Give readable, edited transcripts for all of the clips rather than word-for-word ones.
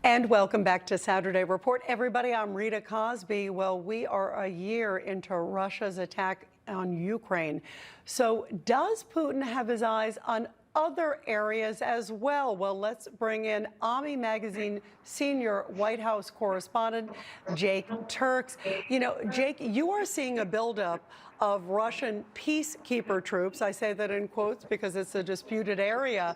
And welcome back to Saturday Report. Everybody, I'm Rita Cosby. Well, we are a year into Russia's attack on Ukraine. So does Putin have his eyes on other areas as well? Well, let's bring in Ami Magazine senior White House correspondent, Jake Turks. You know, Jake, you are seeing a buildup of Russian peacekeeper troops. I say that in quotes because it's a disputed area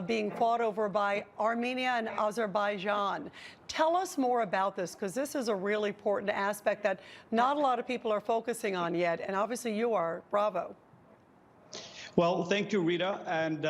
being fought over by Armenia and Azerbaijan. Tell us more about this, because this is a really important aspect that not a lot of people are focusing on yet. And obviously you are. Bravo. Well, thank you, Rita. And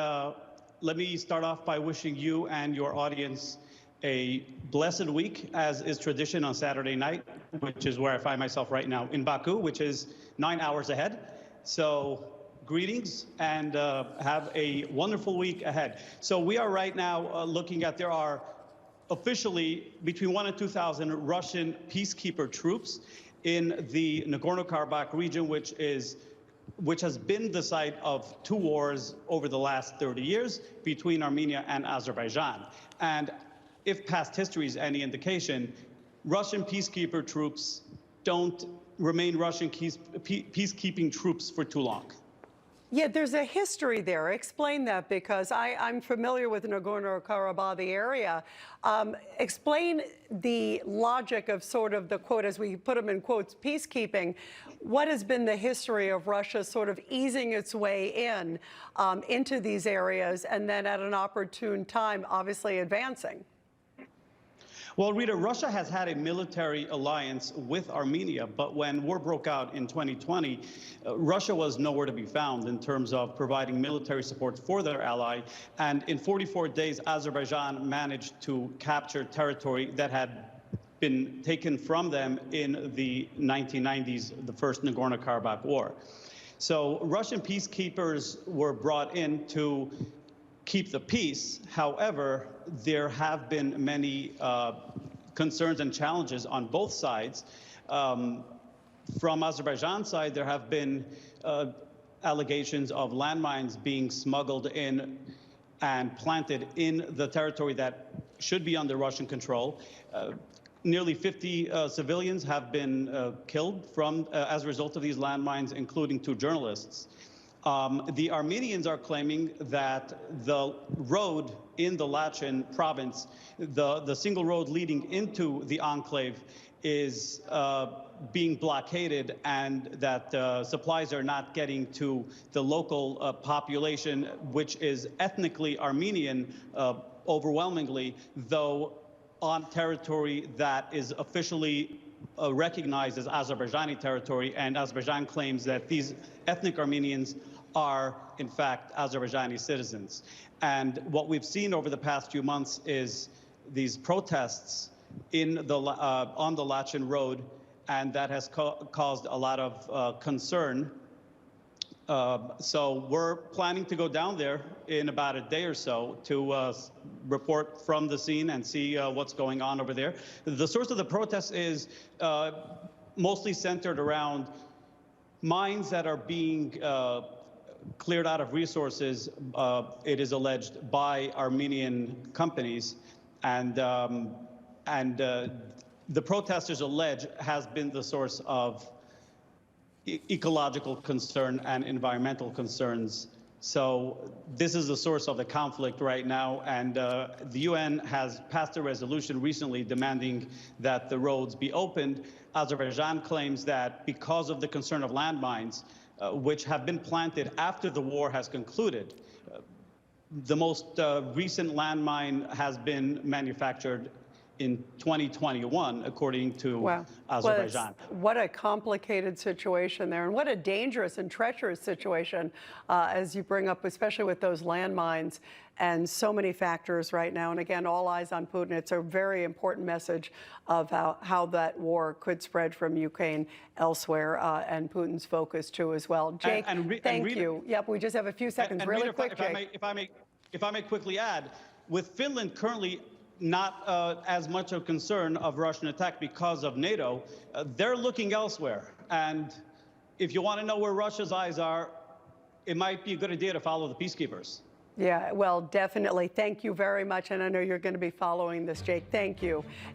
let me start off by wishing you and your audience a blessed week, as is tradition on Saturday night, which is where I find myself right now in Baku, which is 9 hours ahead. So greetings and have a wonderful week ahead. So we are right now looking at, there are officially between 1,000 and 2,000 Russian peacekeeper troops in the Nagorno-Karabakh region, which has been the site of two wars over the last 30 years between Armenia and Azerbaijan. And if past history is any indication, Russian peacekeeper troops don't remain Russian peacekeeping troops for too long. Yeah, there's a history there. Explain that, because I'm familiar with Nagorno-Karabakh, the area. Explain the logic of sort of the quote, as we put them in quotes, peacekeeping. What has been the history of Russia sort of easing its way in into these areas and then at an opportune time, obviously advancing? Well, Rita, Russia has had a military alliance with Armenia, but when war broke out in 2020, Russia was nowhere to be found in terms of providing military support for their ally. And in 44 days, Azerbaijan managed to capture territory that had been taken from them in the 1990s, the first Nagorno-Karabakh war. So Russian peacekeepers were brought in to keep the peace. However, there have been many concerns and challenges on both sides. From Azerbaijan's side, there have been allegations of landmines being smuggled in and planted in the territory that should be under Russian control. Nearly 50 civilians have been killed as a result of these landmines, including 2 journalists. The Armenians are claiming that the road in the Lachin province, the single road leading into the enclave, is being blockaded, and that supplies are not getting to the local population, which is ethnically Armenian overwhelmingly, though on territory that is officially recognized as Azerbaijani territory, and Azerbaijan claims that these ethnic Armenians are, in fact, Azerbaijani citizens. And what we've seen over the past few months is these protests on the Lachin Road, and that has caused a lot of concern. So we're planning to go down there in about a day or so to report from the scene and see what's going on over there. The source of the protest is mostly centered around mines that are being cleared out of resources, it is alleged, by Armenian companies. And the protesters allege has been the source of ecological concern and environmental concerns. So this is the source of the conflict right now, and the UN has passed a resolution recently demanding that the roads be opened. Azerbaijan claims that because of the concern of landmines, which have been planted after the war has concluded, the most recent landmine has been manufactured in 2021, according to Azerbaijan. Well, what a complicated situation there, and what a dangerous and treacherous situation, as you bring up, especially with those landmines and so many factors right now. And again, all eyes on Putin. It's a very important message of how that war could spread from Ukraine elsewhere, and Putin's focus too as well. Jake, thank you. Yep, we just have a few seconds, really Rita, quick, Jake. If I may quickly add, with Finland currently not as much a concern of Russian attack because of NATO, they're looking elsewhere. And if you want to know where Russia's eyes are, it might be a good idea to follow the peacekeepers. Yeah, well, definitely. Thank you very much. And I know you're going to be following this, Jake. Thank you.